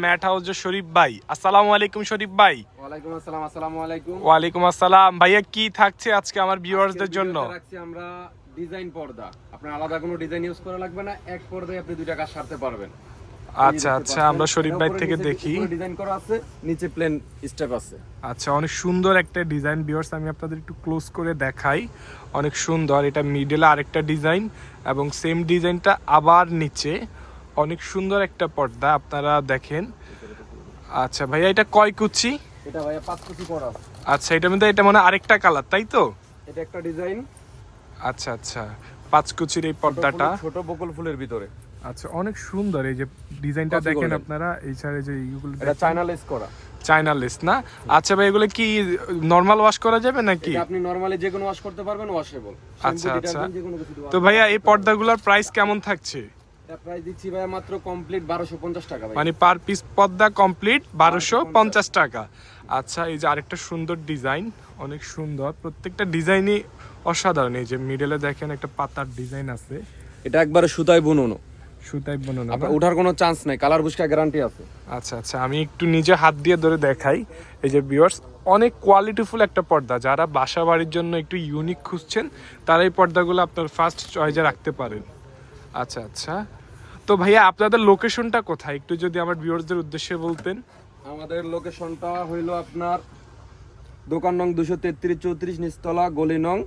Mat হাউসের শরীফ ভাই। আসসালামু আলাইকুম শরীফ ভাই। ওয়ালাইকুম আসসালাম। আসসালামু আলাইকুম। ওয়ালাইকুম আসসালাম ভাইয়া, কি থাকছে আজকে আমার ভিউয়ার্সদের জন্য? রাখছি আমরা ডিজাইন পর্দা। আপনার আলাদা কোনো ডিজাইন ইউজ করা লাগবে না, এক পর্দায় আপনি দুইটা কাজ সারতে পারবেন। আচ্ছা আচ্ছা, আমরা শরীফ ভাই থেকে দেখি। ডিজাইন করা আছে, নিচে প্লেন স্টেপ আছে। আচ্ছা, অনেক সুন্দর একটা ডিজাইন ভিউয়ার্স, আমি আপনাদের একটু ক্লোজ করে দেখাই। অনেক সুন্দর, এটা মিডলে আরেকটা ডিজাইন এবং সেম ডিজাইনটা আবার নিচে। অনেক সুন্দর একটা পর্দা, আপনারা দেখেন। আচ্ছা ভাইয়া, এটা কয় কুচি? এটা ভাইয়া 5 কুচি করা। আচ্ছা, এটার মধ্যে এটা মানে আরেকটা কালার, তাই তো? এটা একটা ডিজাইন। আচ্ছা আচ্ছা, 5 কুচির এই পর্দাটা ছোট বকুল ফুলের ভিতরে। আচ্ছা, অনেক সুন্দর। এই যে ডিজাইনটা দেখেন আপনারা, এই সাইডে যে এইগুলো, এটা চায়না লেস করা। চায়না লেস না? আচ্ছা ভাই, এগুলো কি নরমাল ওয়াশ করা যাবে নাকি? এটা আপনি নরমালি যে কোনো ওয়াশ করতে পারবেন, ওয়াশেবল। আচ্ছা আচ্ছা, তো ভাইয়া এই পর্দাগুলোর প্রাইস কেমন থাকছে? এটা প্রাইস দিচ্ছি ভাইয়া মাত্র কমপ্লিট 1250 টাকা ভাই। মানে পার পিস পর্দা কমপ্লিট 1250 টাকা। আচ্ছা, এই যে আরেকটা সুন্দর ডিজাইন, অনেক সুন্দর, প্রত্যেকটা ডিজাইনই অসাধারণ। এই যে মিডলে দেখেন একটা পাতার ডিজাইন আছে, এটা একবারে সুতায় বুননো। সুতাই বানানো, আপনার ওঠার কোনো চান্স নাই, কালার বুশকা গ্যারান্টি আছে। আচ্ছা আচ্ছা, আমি একটু নিজে হাত দিয়ে ধরে দেখাই। এই যে ভিউয়ার্স, অনেক কোয়ালিটিফুল একটা পর্দা। যারা বাসা বাড়ির জন্য একটু ইউনিক খুঁজছেন, তারা এই পর্দাগুলো আপনার ফার্স্ট চয়েসে রাখতে পারেন। আচ্ছা আচ্ছা, তো ভাইয়া আপনাদের লোকেশনটা কোথায় একটু যদি আমার ভিউয়ার্সদের উদ্দেশ্যে বলতেন। আমাদের লোকেশনটা হইলো আপনার দোকান নং 233-34 নিচতলা, গলি নং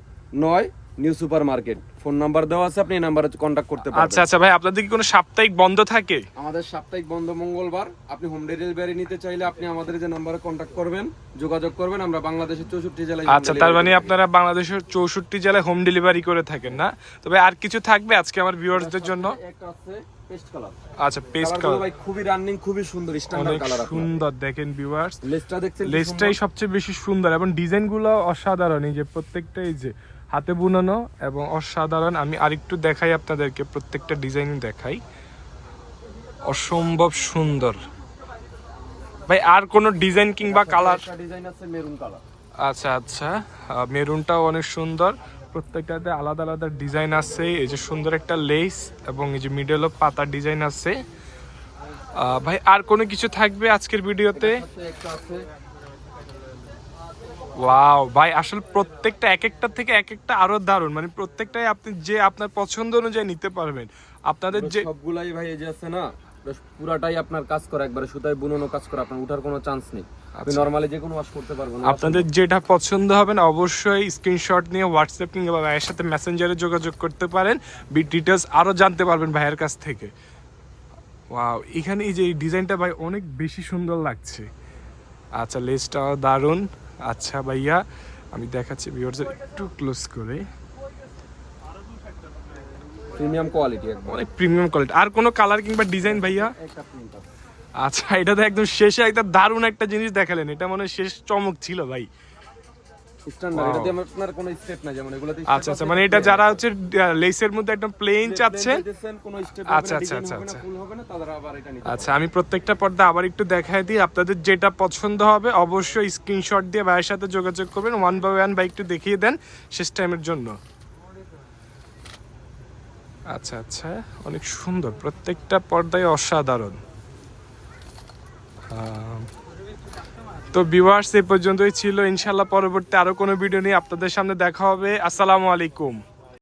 9, new super market. Phone number দেওয়া আছে, আপনি এই নাম্বারে কন্ট্যাক্ট করতে পারবেন। আচ্ছা আচ্ছা ভাই, আপনাদের কি কোনো সাপ্তাহিক বন্ধ থাকে? আমাদের সাপ্তাহিক বন্ধ মঙ্গলবার। আপনি হোম ডেলিভারি নিতে চাইলে আপনি আমাদের যে নাম্বারে কন্ট্যাক্ট করবেন, যোগাযোগ করবেন। আমরা বাংলাদেশের 64 জেলায়। আচ্ছা, তার মানে আপনারা বাংলাদেশের 64 জেলায় হোম ডেলিভারি করে থাকেন না? তবে আর কিছু থাকবে আজকে আমার ভিউয়ার্সদের জন্য? একটা আছে পেস্ট কালার। আচ্ছা, পেস্ট কালার ভাই খুবই রানিং, খুবই সুন্দর স্ট্যান্ডার্ড কালার। সুন্দর দেখেন ভিউয়ার্স, লেসটা দেখছেন? লেসটাই সবচেয়ে বেশি সুন্দর এবং ডিজাইনগুলো অসাধারণ। এই যে প্রত্যেকটা এই যে হাতে বুনানো এবং অসাধারণ। আমি আরেকটু দেখাই আপনাদেরকে, প্রত্যেকটা ডিজাইন দেখাই, অসম্ভব সুন্দর। ভাই আর কোন ডিজাইন কিংবা কালার? একটা ডিজাইন আছে মেরুন কালার। আচ্ছা আচ্ছা, মেরুনটাও অনেক সুন্দর। প্রত্যেকটাতে আলাদা আলাদা ডিজাইন আছে। এই যে সুন্দর একটা লেস এবং এই যে মিডল অফ পাতার ডিজাইন আছে। ভাই আর কোনো কিছু থাকবে আজকের ভিডিওতে? একটা আছে। ওয়াও ভাই, আসলে প্রত্যেকটা এক একটা থেকে এক একটা আরো দারুণ। মানে প্রত্যেকটাই আপনি যে আপনার পছন্দ অনুযায়ী নিতে পারবেন। আপনাদের যে সবগুলাই ভাই এই যে আছে না, পুরাটাই আপনার কাজ করা, একবারে সুতায় বুননো কাজ করা। আপনার উঠার কোনো চান্স নেই, আপনি নরমালি যে কোনো ওয়াশ করতে পারবেন। আপনাদের যেটা পছন্দ হবে না, অবশ্যই স্ক্রিনশট নিয়ে হোয়াটসঅ্যাপ কিংবা ভাইয়ের সাথে মেসেঞ্জারে যোগাযোগ করতে পারেন। ডিটেলস আরো জানতে পারবেন ভাইয়ের কাছ থেকে। ওয়াও, এখানে এই যে এই ডিজাইনটা ভাই অনেক বেশি সুন্দর লাগছে। আচ্ছা, লেসটাও দারুণ। আচ্ছা ভাইয়া, আমি দেখাচ্ছি ভিউয়ারদের একটু ক্লোজ করে। প্রিমিয়াম কোয়ালিটি, একদম অনেক প্রিমিয়াম কোয়ালিটি। আর কোনো কালার কিংবা ডিজাইন ভাইয়া? একটা প্রিন্ট আছে। আচ্ছা, এটা তো একদম শেষে একটা দারুণ একটা জিনিস দেখালেন। এটা মনে হয় শেষ চমক ছিল ভাই। স্ট্যান্ডার্ড, এটাতে আপনার কোনো স্টেপ নাই, যেমন এগুলাতে। আচ্ছা আচ্ছা, মানে এটা যারা হচ্ছে লেসের মধ্যে একদম প্লেন চাচ্ছে। কোনো স্টেপ আচ্ছা হবে না, আচ্ছা ডিজাইন আচ্ছা হবে না, আচ্ছা ফুল হবে না, তারা আবার এটা নিতে আচ্ছা, আমি প্রত্যেকটা পর্দা আবার একটু দেখাই দিই। আপনাদের যেটা পছন্দ হবে অবশ্যই স্ক্রিনশট দিয়ে ভাইয়ের সাথে যোগাযোগ করবেন। ওয়ান বাই ওয়ান ভাই একটু দেখিয়ে দেন শেষ টাইমের জন্য। আচ্ছা আচ্ছা, অনেক সুন্দর, প্রত্যেকটা পর্দায় অসাধারণ। তো ভিউয়ার্স, এই পর্যন্তই ছিল। ইনশাল্লাহ পরবর্তী আরো কোনো ভিডিও নিয়ে আপনাদের সামনে দেখা হবে। আসসালামু আলাইকুম।